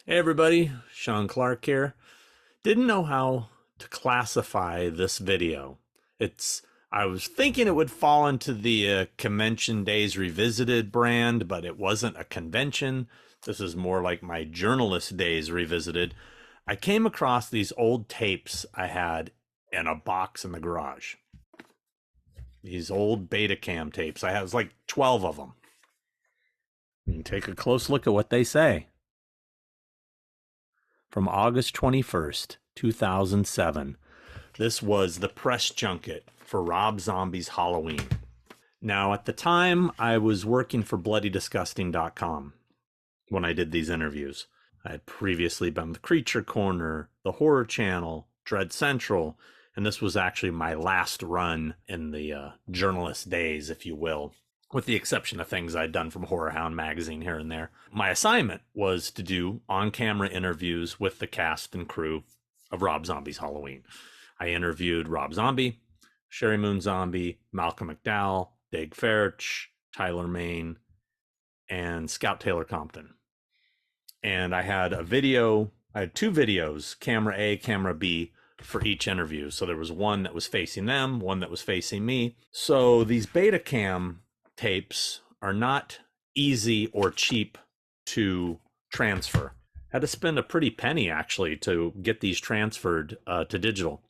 Hey everybody, Sean Clark here. Didn't know how to classify this video. I was thinking it would fall into the Convention Days Revisited brand, but it wasn't a convention. This is more like my Journalist Days Revisited. I came across these old tapes I had in a box in the garage. These old Betacam tapes. I have like 12 of them. And take a close look at what they say. From August 21st, 2007. This was the press junket for Rob Zombie's Halloween. Now, at the time, I was working for BloodyDisgusting.com when I did these interviews. I had previously been the Creature Corner, the Horror Channel, Dread Central, and this was actually my last run in the journalist days, if you will, with the exception of things I'd done from Horror Hound magazine here and there. My assignment was to do on-camera interviews with the cast and crew of Rob Zombie's Halloween. I interviewed Rob Zombie, Sheri Moon Zombie, Malcolm McDowell, Daeg Farech, Tyler Main, and Scout Taylor Compton. And I had two videos, camera A, camera B, for each interview. So there was one that was facing them, one that was facing me. So these Betacam tapes are not easy or cheap to transfer. Had to spend a pretty penny actually to get these transferred to digital.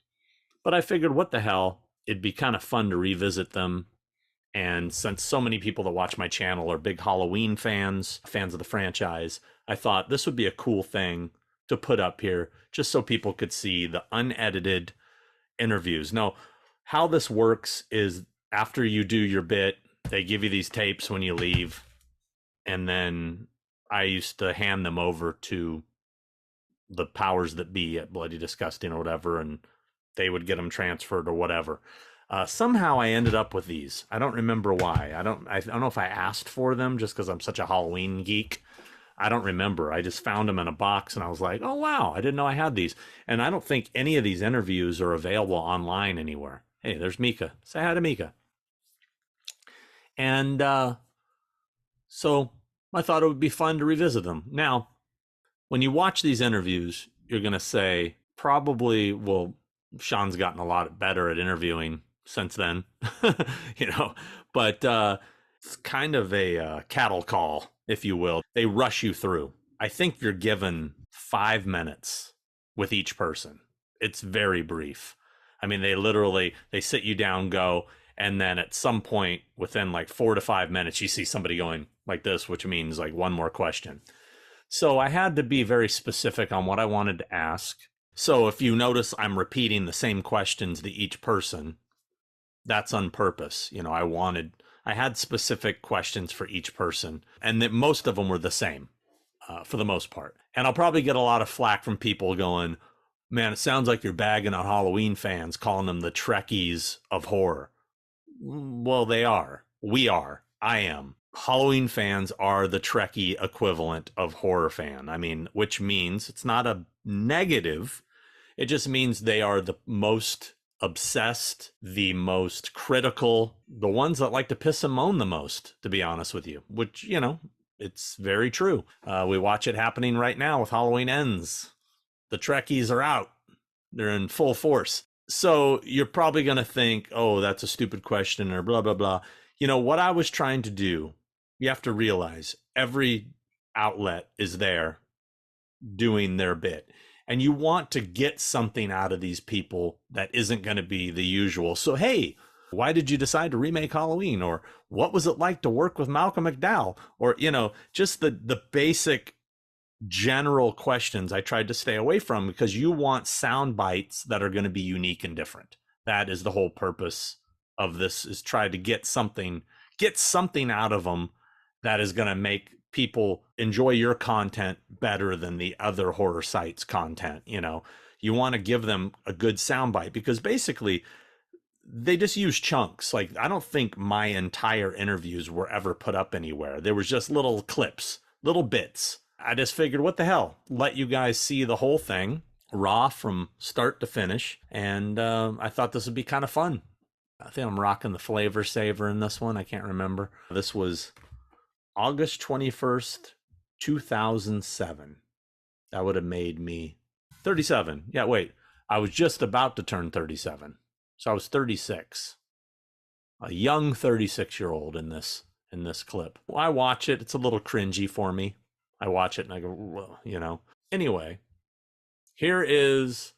But I figured, what the hell, it'd be kind of fun to revisit them. And since so many people that watch my channel are big Halloween fans of the franchise, I thought this would be a cool thing to put up here just so people could see the unedited interviews. Now, how this works is after you do your bit, they give you these tapes when you leave, and then I used to hand them over to the powers that be at Bloody Disgusting or whatever, and they would get them transferred or whatever. Somehow I ended up with these. I don't remember why. I don't know if I asked for them just because I'm such a Halloween geek. I don't remember. I just found them in a box and I was like, oh wow, I didn't know I had these. And I don't think any of these interviews are available online anywhere. Hey, there's Mika. Say hi to Mika. And so I thought it would be fun to revisit them. Now, when you watch these interviews, you're going to say, probably, well, Sean's gotten a lot better at interviewing since then, but it's kind of a cattle call, if you will. They rush you through. I think you're given 5 minutes with each person. It's very brief. I mean, they sit you down, go, and then at some point within like 4 to 5 minutes, you see somebody going like this, which means like one more question. So I had to be very specific on what I wanted to ask. So if you notice I'm repeating the same questions to each person, that's on purpose. I had specific questions for each person, and that most of them were the same for the most part. And I'll probably get a lot of flack from people going, man, it sounds like you're bagging on Halloween fans, calling them the Trekkies of horror. Well, they are. We are. I am. Halloween fans are the Trekkie equivalent of horror fan. I mean, which means it's not a negative. It just means they are the most obsessed, the most critical, the ones that like to piss and moan the most, to be honest with you, which, it's very true. We watch it happening right now with Halloween Ends. The Trekkies are out. They're in full force. So you're probably going to think, oh, that's a stupid question or blah, blah, blah. What I was trying to do, you have to realize every outlet is there doing their bit. And you want to get something out of these people that isn't going to be the usual. So, hey, why did you decide to remake Halloween? Or what was it like to work with Malcolm McDowell? Or, just the basic general questions I tried to stay away from, because you want sound bites that are going to be unique and different. That is the whole purpose of this, is try to get something out of them that is going to make people enjoy your content better than the other horror sites' content. You want to give them a good soundbite, because basically they just use chunks. Like, I don't think my entire interviews were ever put up anywhere. There was just little clips, little bits. I just figured, what the hell, let you guys see the whole thing raw from start to finish. And I thought this would be kind of fun. I think I'm rocking the Flavor Saver in this one. I can't remember. This was August 21st, 2007. That would have made me 37. Yeah, wait. I was just about to turn 37. So I was 36. A young 36-year-old in this clip. Well, I watch it. It's a little cringy for me. I watch it and I go, well, you know. Anyway, here is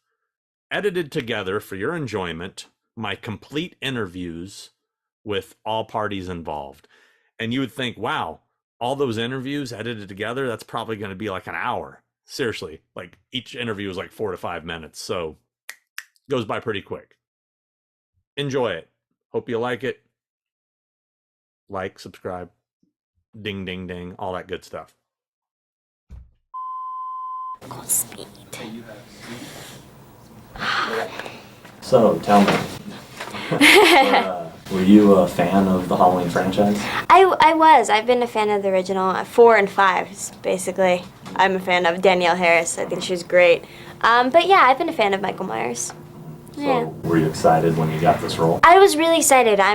edited together for your enjoyment, my complete interviews with all parties involved. And you would think, wow, all those interviews edited together, that's probably going to be like an hour. Seriously, like each interview is like 4 to 5 minutes. So goes by pretty quick. Enjoy it. Hope you like it. Like, subscribe, ding, ding, ding, all that good stuff. Gold speed. So, tell me, were you a fan of the Halloween franchise? I was. I've been a fan of the original 4 and 5, basically. I'm a fan of Danielle Harris. I think she's great. But yeah, I've been a fan of Michael Myers. So, were you excited when you got this role? I was really excited. I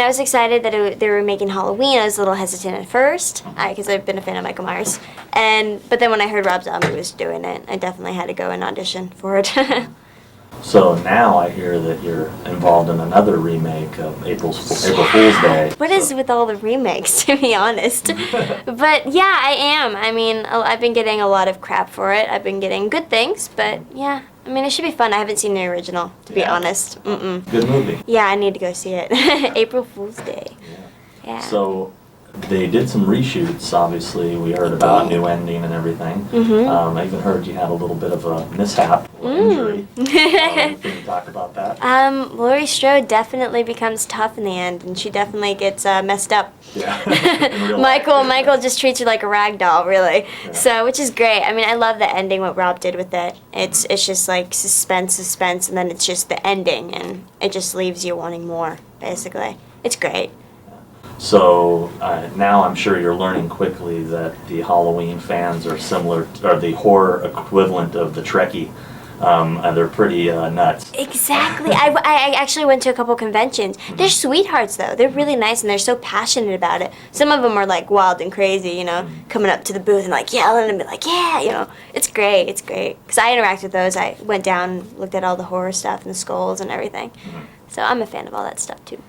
was excited that they were making Halloween. I was a little hesitant at first because I've been a fan of Michael Myers. But then when I heard Rob Zombie was doing it, I definitely had to go and audition for it. So now I hear that you're involved in another remake of April Fool's Day. What is with all the remakes, to be honest? But yeah, I am. I mean, I've been getting a lot of crap for it. I've been getting good things, but yeah. I mean, it should be fun. I haven't seen the original, to be honest. Mm-mm. Good movie. Yeah, I need to go see it. April Fool's Day. Yeah. So they did some reshoots, obviously. We heard about a new ending and everything. Mm-hmm. I even heard you had a little bit of a mishap or injury. Can you talk about that? Laurie Strode definitely becomes tough in the end, and she definitely gets messed up. Yeah. Michael just treats her like a rag doll, really. Yeah. So, which is great. I mean, I love the ending, what Rob did with it. It's just like suspense, and then it's just the ending, and it just leaves you wanting more, basically. It's great. So now I'm sure you're learning quickly that the Halloween fans are similar, or the horror equivalent of the Trekkie. And they're pretty nuts. Exactly. I actually went to a couple conventions. They're sweethearts, though. They're really nice, and they're so passionate about it. Some of them are, like, wild and crazy, you know, coming up to the booth and, like, yelling and be like, yeah, you know. It's great. It's great. Because I interact with those. I went down, looked at all the horror stuff and the skulls and everything. So I'm a fan of all that stuff, too.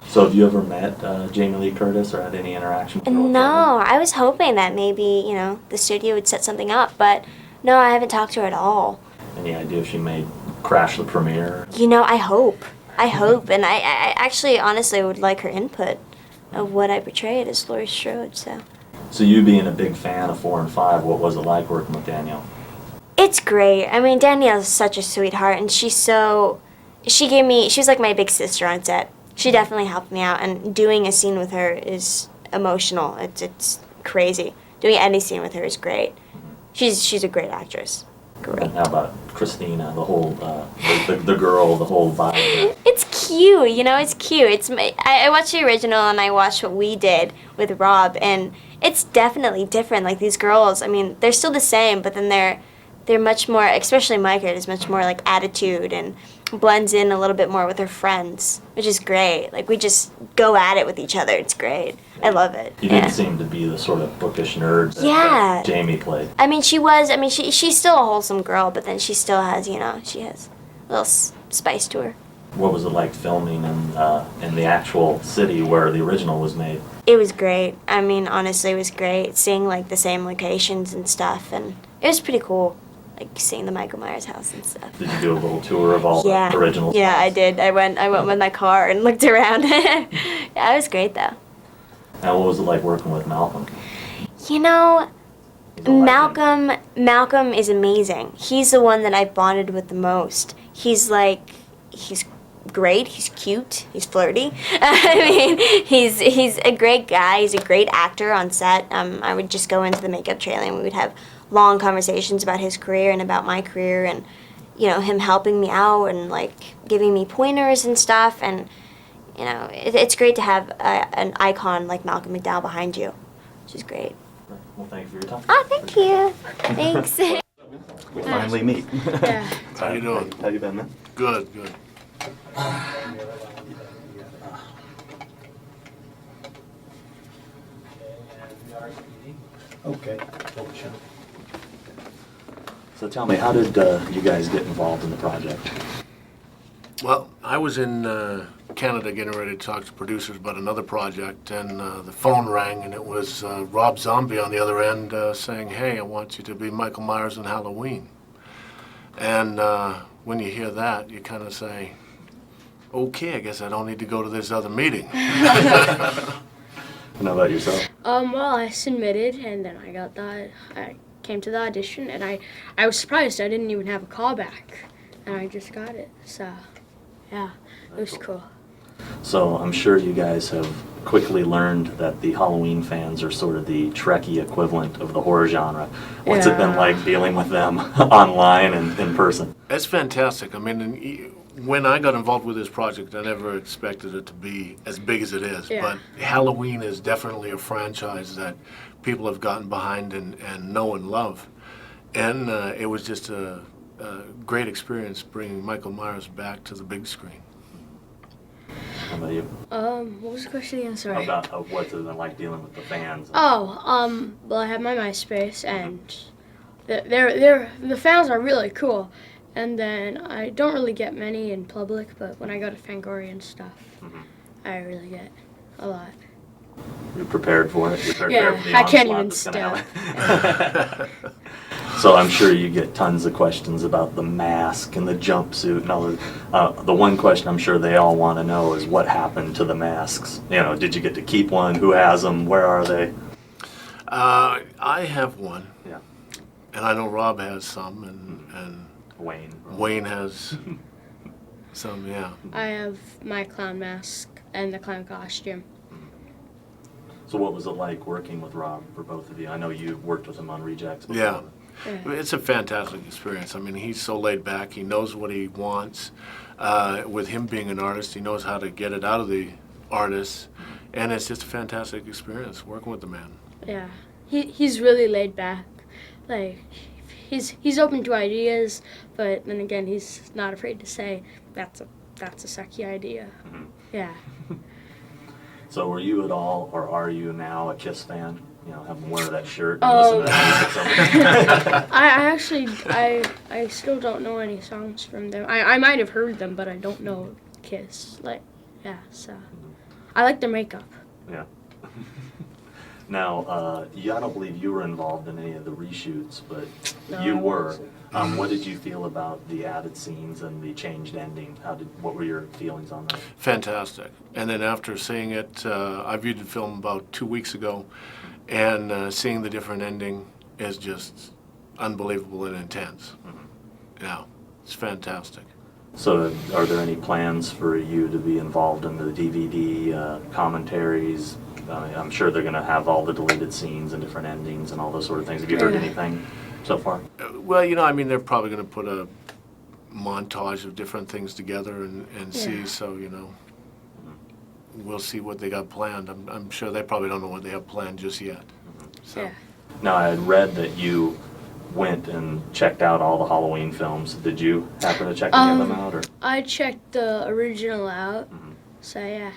So have you ever met Jamie Lee Curtis or had any interaction with her? No. I was hoping that maybe, you know, the studio would set something up. But, no, I haven't talked to her at all. Any idea if she may crash the premiere? You know, I hope. And I actually, honestly, would like her input of what I portrayed as Laurie Strode, so. So you being a big fan of 4 and 5, what was it like working with Danielle? It's great. I mean, Danielle's such a sweetheart, and she was like my big sister on set. She definitely helped me out, and doing a scene with her is emotional. It's crazy. Doing any scene with her is great. She's a great actress. Great. And how about Christina, the whole, the girl, the whole vibe? It's cute, you know, it's cute. I watched the original and I watched what we did with Rob, and it's definitely different. Like, these girls, I mean, they're still the same, but then they're much more, especially Micah, is much more like attitude and blends in a little bit more with her friends, which is great. Like, we just go at it with each other. It's great. I love it. You didn't seem to be the sort of bookish nerd that Jamie played. I mean, she's still a wholesome girl, but then she still has, you know, she has a little spice to her. What was it like filming in the actual city where the original was made? It was great. I mean, honestly, it was great seeing, like, the same locations and stuff, and it was pretty cool. Like, seeing the Michael Myers house and stuff. Did you do a little tour of all the originals? Yeah, I did. I went with my car and looked around. Yeah, it was great, though. And what was it like working with Malcolm? You know, Malcolm is amazing. He's the one that I bonded with the most. He's great. He's cute. He's flirty. I mean, he's a great guy. He's a great actor on set. I would just go into the makeup trailer and we would have long conversations about his career and about my career, and, you know, him helping me out and, like, giving me pointers and stuff. And, you know, it's great to have an icon like Malcolm McDowell behind you, which is great. Well, thank you for your time. Oh, thank you. Thanks. We finally meet. Yeah. How you doing? How you been, man? Good. Okay. So tell me, how did you guys get involved in the project? Well, I was in Canada getting ready to talk to producers about another project, and the phone rang, and it was Rob Zombie on the other end saying, "Hey, I want you to be Michael Myers in Halloween." And when you hear that, you kind of say, "Okay, I guess I don't need to go to this other meeting." And how about yourself? Well, I submitted, and then I came to the audition, and I was surprised I didn't even have a callback, and I just got it. So, yeah, it was cool. So I'm sure you guys have quickly learned that the Halloween fans are sort of the Trekkie equivalent of the horror genre. What's it been Yeah. like dealing with them online and in person? It's fantastic. I mean, when I got involved with this project, I never expected it to be as big as it is. Yeah. But Halloween is definitely a franchise that people have gotten behind and know and love. And it was just a great experience bringing Michael Myers back to the big screen. How about you? What was the question again? Sorry. About what's it been like dealing with the fans? Well, I have my MySpace, and the fans are really cool. And then I don't really get many in public, but when I go to Fangoria and stuff, I really get a lot. You're prepared for it? You're prepared Yeah, for the I can't onslaught even that's gonna step. happen? So I'm sure you get tons of questions about the mask and the jumpsuit and all that. The one question I'm sure they all want to know is what happened to the masks? You know, did you get to keep one? Who has them? Where are they? I have one, Yeah, and I know Rob has some, and Wayne. Wayne has some, yeah. I have my clown mask and the clown costume. So what was it like working with Rob for both of you? I know you worked with him on Rejects before. Yeah. Yeah. It's a fantastic experience. I mean, he's so laid back. He knows what he wants. With him being an artist, he knows how to get it out of the artist. And it's just a fantastic experience working with the man. Yeah, he's really laid back. Like, he's open to ideas, but then again, he's not afraid to say that's a sucky idea. Yeah. So were you at all, or are you now a Kiss fan? You know, have them wear that shirt and listen to that music. I still don't know any songs from them. I might have heard them, but I don't know Kiss. Like, yeah, so I like their makeup. Yeah. Now, I don't believe you were involved in any of the reshoots, but No, you I were. wasn't. What did you feel about the added scenes and the changed ending? What were your feelings on that? Fantastic. And then after seeing it, I viewed the film about 2 weeks ago, and seeing the different ending is just unbelievable and intense. Yeah, it's fantastic. So are there any plans for you to be involved in the DVD commentaries? I'm sure they're going to have all the deleted scenes and different endings and all those sort of things. Have you heard Yeah. anything so far? Well, I mean, they're probably going to put a montage of different things together and see, Yeah. so, we'll see what they got planned. I'm sure they probably don't know what they have planned just yet. So. Yeah. Now, I had read that you went and checked out all the Halloween films. Did you happen to check any of them out? Or? I checked the original out, so yeah.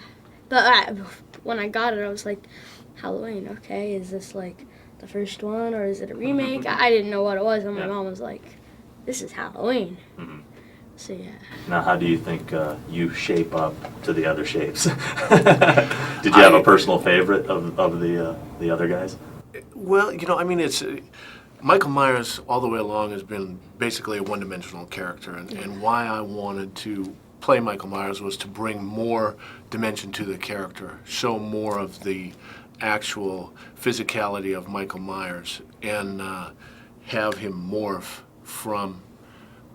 But when I got it, I was like, Halloween, okay, is this like the first one or is it a remake? I didn't know what it was, and my Yeah. mom was like, this is Halloween. So yeah. Now, how do you think you shape up to the other shapes? Did you have a personal favorite of the other guys? Well, I mean, it's Michael Myers all the way along has been basically a one-dimensional character, and why I wanted to play Michael Myers was to bring more dimension to the character, show more of the actual physicality of Michael Myers, and have him morph from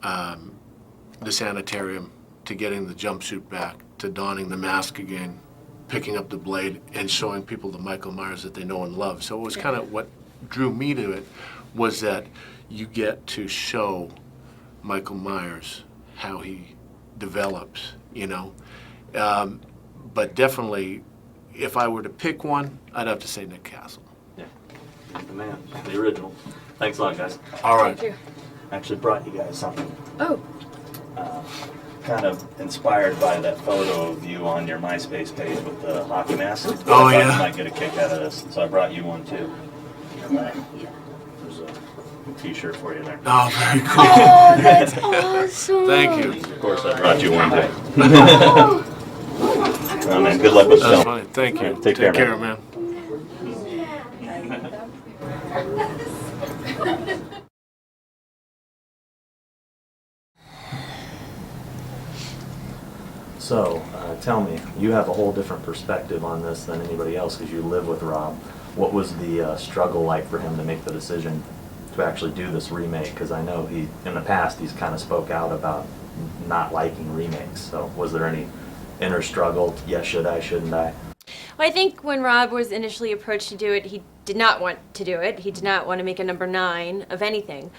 the sanitarium to getting the jumpsuit back, to donning the mask again, picking up the blade, and showing people the Michael Myers that they know and love. So it was kind of what drew me to it, was that you get to show Michael Myers how he develops, But definitely, if I were to pick one, I'd have to say Nick Castle. Yeah, the man, the original. Thanks a lot, guys. All right. Thank you. Actually brought you guys something. Oh, Kind of inspired by that photo of you on your MySpace page with the hockey mask. Oh, I thought yeah. you might get a kick out of this, so I brought you one too. There's a t-shirt for you there. Oh, very cool. Oh, that's awesome. Thank you. Of course, I brought you one day. Oh, man, good luck with the That's film. funny. Thank you. Take care, care, man. man. So, tell me, you have a whole different perspective on this than anybody else because you live with Rob. What was the struggle like for him to make the decision to actually do this remake? Because I know in the past, he's kind of spoke out about not liking remakes. So, was there any inner struggle? Yes, should I, shouldn't I? Well, I think when Rob was initially approached to do it, he did not want to do it. He did not want to make a number 9 of anything.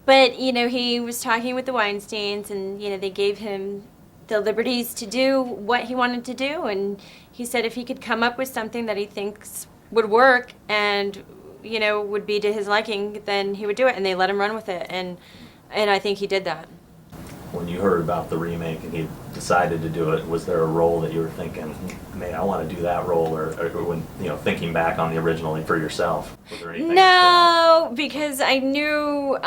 But, you know, he was talking with the Weinsteins, and, you know, they gave him the liberties to do what he wanted to do. And he said if he could come up with something that he thinks would work and, you know, would be to his liking, then he would do it. And they let him run with it. And I think he did that. When you heard about the remake and he decided to do it, was there a role that you were thinking, man, I want to do that role, or when, you know, thinking back on the original for yourself? Was there anything? No, because I knew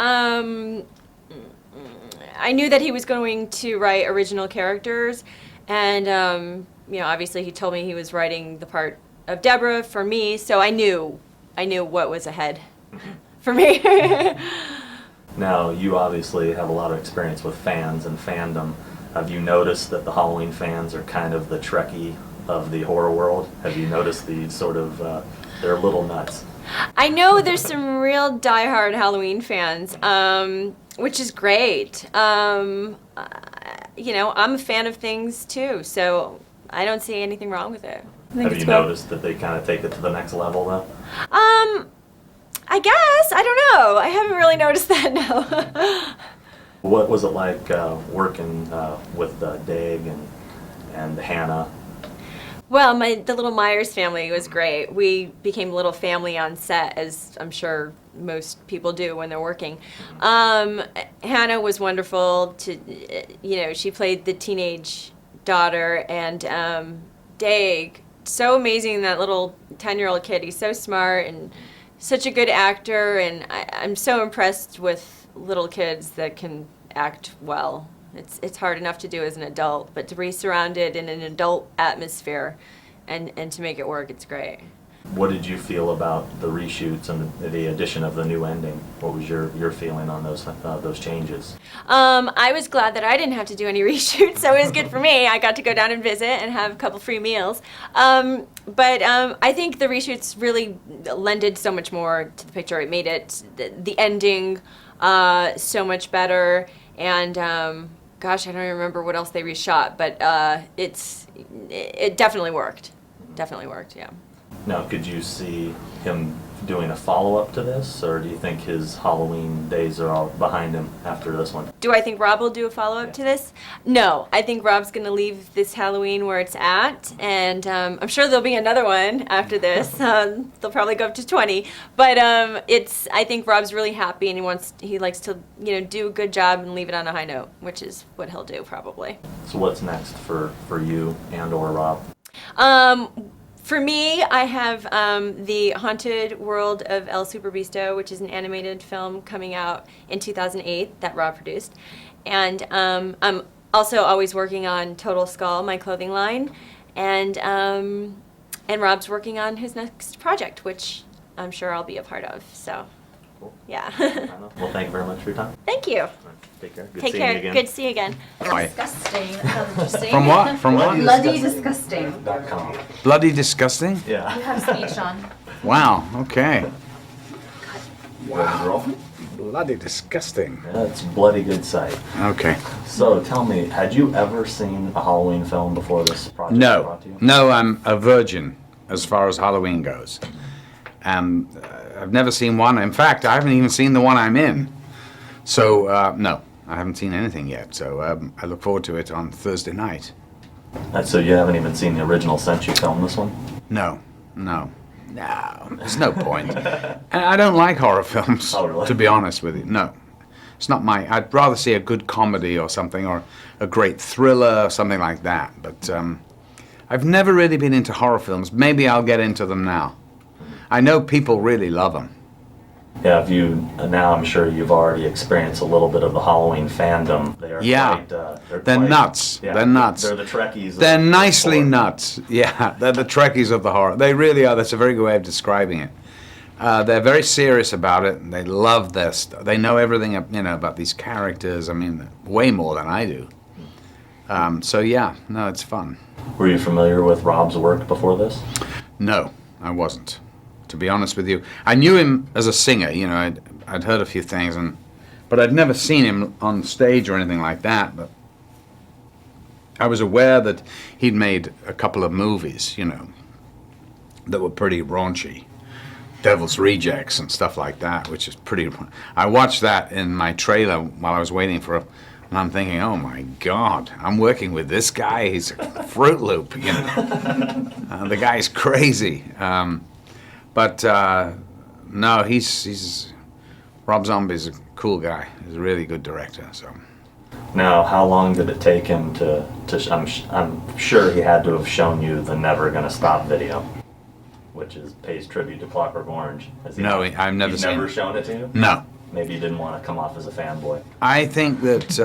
that he was going to write original characters, and you know, obviously he told me he was writing the part of Deborah for me, so I knew what was ahead for me. Now, you obviously have a lot of experience with fans and fandom. Have you noticed that the Halloween fans are kind of the Trekkie of the horror world? Have you noticed the sort of, they're little nuts? I know there's some real diehard Halloween fans, which is great. You know, I'm a fan of things too, so I don't see anything wrong with it. Have you noticed that they kind of take it to the next level, though? I guess. I don't know. I haven't really noticed that, no. What was it like working with Daeg and Hannah? Well, the little Myers family was great. We became a little family on set, as I'm sure most people do when they're working. Hannah was wonderful. You know, she played the teenage daughter, and Daeg, so amazing, that little 10-year-old kid. He's so smart and such a good actor, and I'm so impressed with little kids that can act well. It's hard enough to do as an adult, but to be surrounded in an adult atmosphere and to make it work, it's great. What did you feel about the reshoots and the addition of the new ending? What was your feeling on those changes? I was glad that I didn't have to do any reshoots, so it was good for me. I got to go down and visit and have a couple free meals. But I think the reshoots really lended so much more to the picture. It made it, the ending, so much better. And gosh, I don't even remember what else they reshot, but it definitely worked. Definitely worked, yeah. Now, could you see him doing a follow-up to this, or do you think his Halloween days are all behind him after this one? Do I think Rob will do a follow-up to this? No, I think Rob's going to leave this Halloween where it's at, and I'm sure there'll be another one after this. They'll probably go up to 20, but I think Rob's really happy, and he likes to, you know, do a good job and leave it on a high note, which is what he'll do probably. So what's next for you and or Rob? For me, I have the Haunted World of El Superbeasto, which is an animated film coming out in 2008 that Rob produced. And I'm also always working on Total Skull, my clothing line. And Rob's working on his next project, which I'm sure I'll be a part of. So, Cool. yeah. Well, thank you very much for your time. Thank you. Take care. Good Take seeing you care. again. Good to see you again. Disgusting. That sounds interesting. From what? From what? Bloody disgusting. Bloody disgusting? Yeah. You have speech on. Wow, okay. Wow. Bloody disgusting. That's a bloody good sight. Okay. So tell me, had you ever seen a Halloween film before this project was No. brought to you? No, I'm a virgin as far as Halloween goes. I've never seen one. In fact, I haven't even seen the one I'm in. So, no, I haven't seen anything yet. So I look forward to it on Thursday night. So you haven't even seen the original since you filmed this one? No, there's no point. And I don't like horror films, Oh, really? to be honest with you. No, it's not I'd rather see a good comedy or something, or a great thriller or something like that. But I've never really been into horror films. Maybe I'll get into them now. I know people really love them. Yeah, now I'm sure you've already experienced a little bit of the Halloween fandom. They are quite, they're nuts. Yeah, they're nuts. They're the Trekkies. They're of nicely horror. nuts. Yeah, they're the Trekkies of the horror. They really are. That's a very good way of describing it. They're very serious about it, and they love their stuff. They know everything, about these characters. I mean, way more than I do. So yeah, no, it's fun. Were you familiar with Rob's work before this? No, I wasn't. To be honest with you, I knew him as a singer. I'd heard a few things, but I'd never seen him on stage or anything like that. But I was aware that he'd made a couple of movies, that were pretty raunchy. Devil's Rejects and stuff like that, which is pretty. I watched that in my trailer while I was waiting and I'm thinking, oh my God, I'm working with this guy. He's a Fruit Loop, the guy's crazy. But no, he's Rob Zombie's a cool guy. He's a really good director. So. Now, how long did it take him to I'm sure he had to have shown you the Never Gonna Stop video, which pays tribute to Clockwork Orange. No, I've never he's seen never it. shown it to you? No. Maybe you didn't want to come off as a fanboy. I think that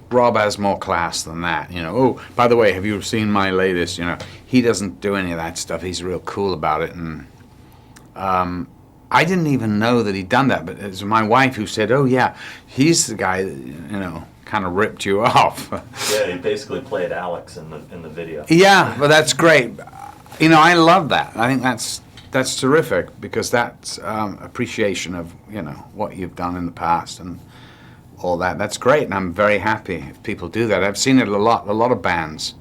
Rob has more class than that. Oh, by the way, have you seen my latest? He doesn't do any of that stuff. He's real cool about it. And I didn't even know that he'd done that, but it was my wife who said, oh yeah, he's the guy that, kind of ripped you off. Yeah, he basically played Alex in the video. Yeah, well, that's great. I love that. I think that's terrific, because that's appreciation of what you've done in the past and all that. That's great, and I'm very happy if people do that. I've seen it a lot. A lot of bands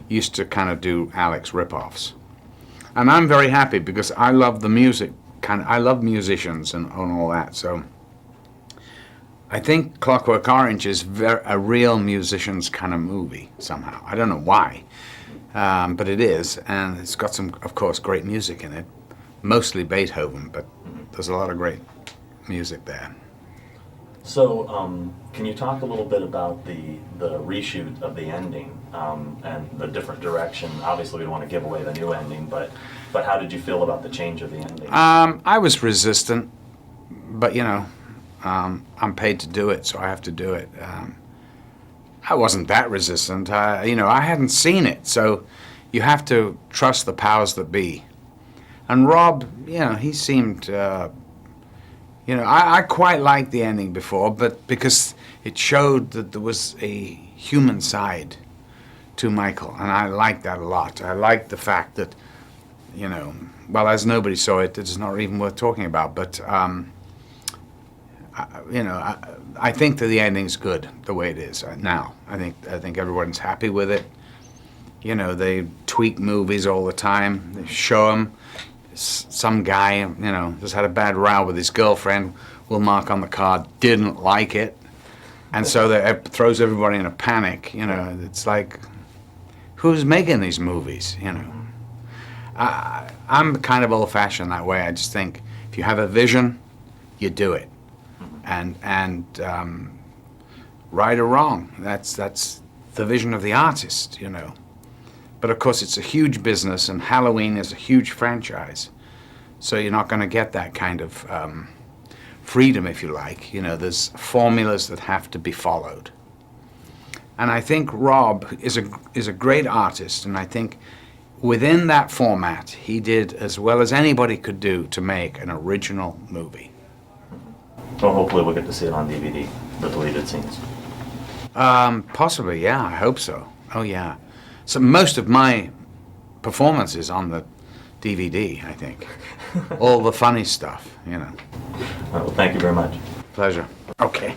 used to kind of do Alex rip-offs, and I'm very happy because I love the music. I love musicians and all that. So I think Clockwork Orange is a real musician's kind of movie somehow. I don't know why, but it is, and it's got some, of course, great music in it. Mostly Beethoven, but there's a lot of great music there. So, can you talk a little bit about the reshoot of the ending and the different direction? Obviously, we don't want to give away the new ending, but how did you feel about the change of the ending? I was resistant, but I'm paid to do it, so I have to do it. I wasn't that resistant. I hadn't seen it, so you have to trust the powers that be. And Rob, he seemed, I quite liked the ending before, but because it showed that there was a human side to Michael, and I liked that a lot. I liked the fact that, well, as nobody saw it, it's not even worth talking about, but, I think that the ending's good the way it is now. I think everyone's happy with it. They tweak movies all the time. They show them. Some guy, just had a bad row with his girlfriend, will mark on the card, didn't like it. And so that throws everybody in a panic. It's like, who's making these movies, I'm kind of old-fashioned that way. I just think if you have a vision, you do it. And right or wrong, that's the vision of the artist, But of course, it's a huge business, and Halloween is a huge franchise. So you're not going to get that kind of freedom, if you like. There's formulas that have to be followed. And I think Rob is a great artist, and I think within that format, he did as well as anybody could do to make an original movie. Well, hopefully we'll get to see it on DVD, the deleted scenes. Possibly, yeah, I hope so. Oh, yeah. So most of my performance is on the DVD, I think. All the funny stuff, All right, well, thank you very much. Pleasure. Okay.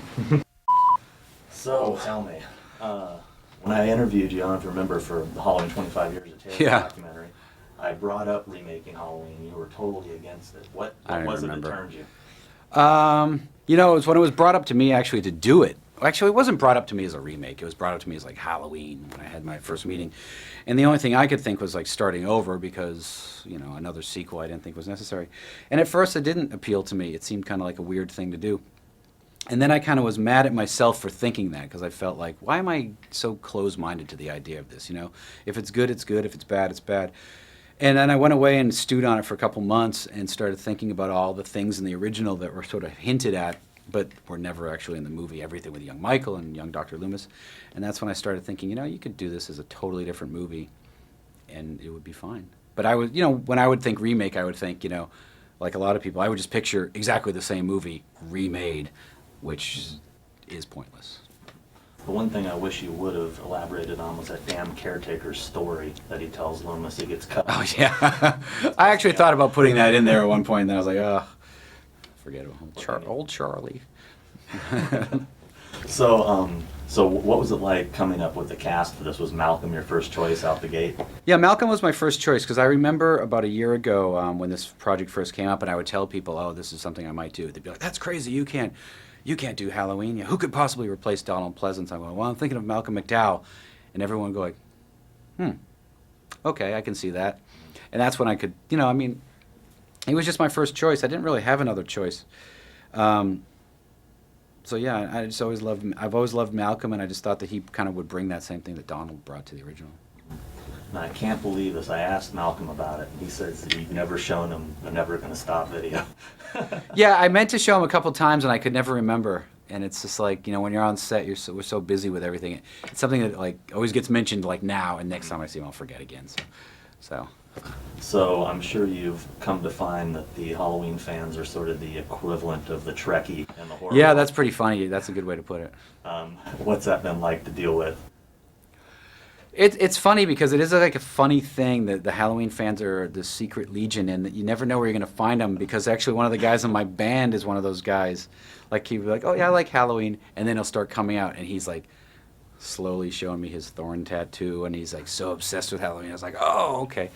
So, tell me, when I interviewed you, I don't know if you remember, for the Halloween 25 Years of Terror Yeah. documentary, I brought up remaking Halloween. You were totally against it. What I was remember. it that turned you? It was when it was brought up to me actually to do it. Actually, it wasn't brought up to me as a remake. It was brought up to me as like Halloween when I had my first meeting. And the only thing I could think was like starting over because, another sequel I didn't think was necessary. And at first it didn't appeal to me. It seemed kind of like a weird thing to do. And then I kind of was mad at myself for thinking that because I felt like, why am I so close-minded to the idea of this, If it's good, it's good. If it's bad, it's bad. And then I went away and stewed on it for a couple months and started thinking about all the things in the original that were sort of hinted at, but were never actually in the movie. Everything with young Michael and young Dr. Loomis. And that's when I started thinking, you could do this as a totally different movie and it would be fine. But I would, when I would think remake, I would think, like a lot of people, I would just picture exactly the same movie remade, which is pointless. The one thing I wish you would have elaborated on was that damn caretaker's story that he tells Loomis he gets cut. Oh, yeah. I actually thought about putting that in there at one point, and then I was like, oh, forget it. Old Charlie. So what was it like coming up with the cast for this? Was Malcolm your first choice out the gate? Yeah, Malcolm was my first choice, because I remember about a year ago when this project first came up, and I would tell people, oh, this is something I might do. They'd be like, that's crazy, you can't do Halloween. Yeah, who could possibly replace Donald Pleasance? I go, well, I'm thinking of Malcolm McDowell. And everyone would go like, okay, I can see that. And that's when I could, he was just my first choice. I didn't really have another choice. So yeah, I've always loved Malcolm, and I just thought that he kind of would bring that same thing that Donald brought to the original. And I can't believe this. I asked Malcolm about it, and he says that you've never shown him the Never Gonna Stop video. Yeah, I meant to show him a couple times, and I could never remember. And it's just like, when you're on set, we're so busy with everything. It's something that like always gets mentioned like now, and next time I see him, I'll forget again. So I'm sure you've come to find that the Halloween fans are sort of the equivalent of the Trekkie and the horror. Yeah, that's pretty funny. That's a good way to put it. What's that been like to deal with? It's funny because it is like a funny thing that the Halloween fans are the secret legion, and that you never know where you're going to find them, because actually one of the guys in my band is one of those guys. Like he'd be like, oh yeah, I like Halloween, and then he'll start coming out and he's like slowly showing me his thorn tattoo, and he's like so obsessed with Halloween. I was like, oh, okay.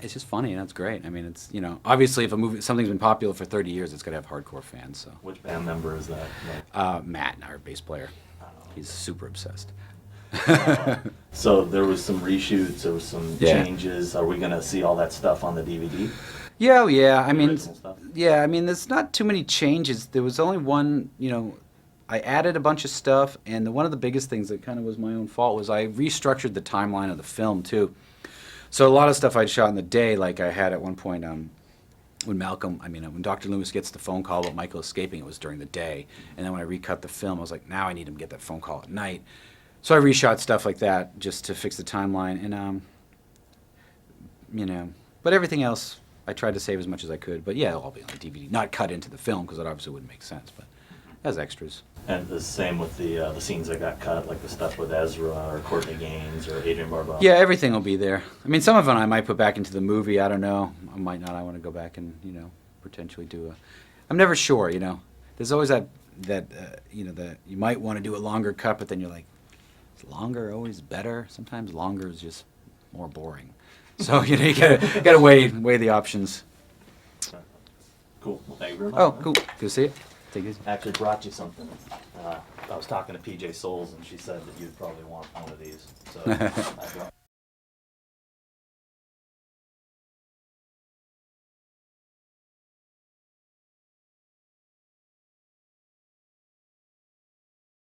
It's just funny, and it's great. I mean, it's, obviously if something's been popular for 30 years, it's going to have hardcore fans. So. Which band member is that? Matt, our bass player. He's super obsessed. So there was some reshoots, there was some changes. Are we going to see all that stuff on the DVD? Yeah. I mean, Stuff? yeah. I mean, there's not too many changes. There was only one. I added a bunch of stuff, and one of the biggest things that kind of was my own fault was I restructured the timeline of the film too. So a lot of stuff I'd shot in the day, like I had at one point when when Dr. Loomis gets the phone call about Michael escaping, it was during the day, and then when I recut the film, I was like, now I need him to get that phone call at night. So I reshot stuff like that just to fix the timeline, and but everything else I tried to save as much as I could. But yeah, it'll all be on the DVD, not cut into the film, because that obviously wouldn't make sense, but as extras. And the same with the scenes that got cut, like the stuff with Ezra or Courtney Gaines or Adrian Barbeau. Yeah, everything will be there. I mean, some of them I might put back into the movie. I don't know. I might not. I want to go back and potentially do I'm never sure. There's always that that you might want to do a longer cut, but then you're like, is longer always better? Sometimes longer is just more boring. So you gotta weigh the options. Cool. Well, thank you very much. Oh, cool. Good to see you. Take it easy. Actually brought you something. I was talking to PJ Souls, and she said that you'd probably want one of these. So I brought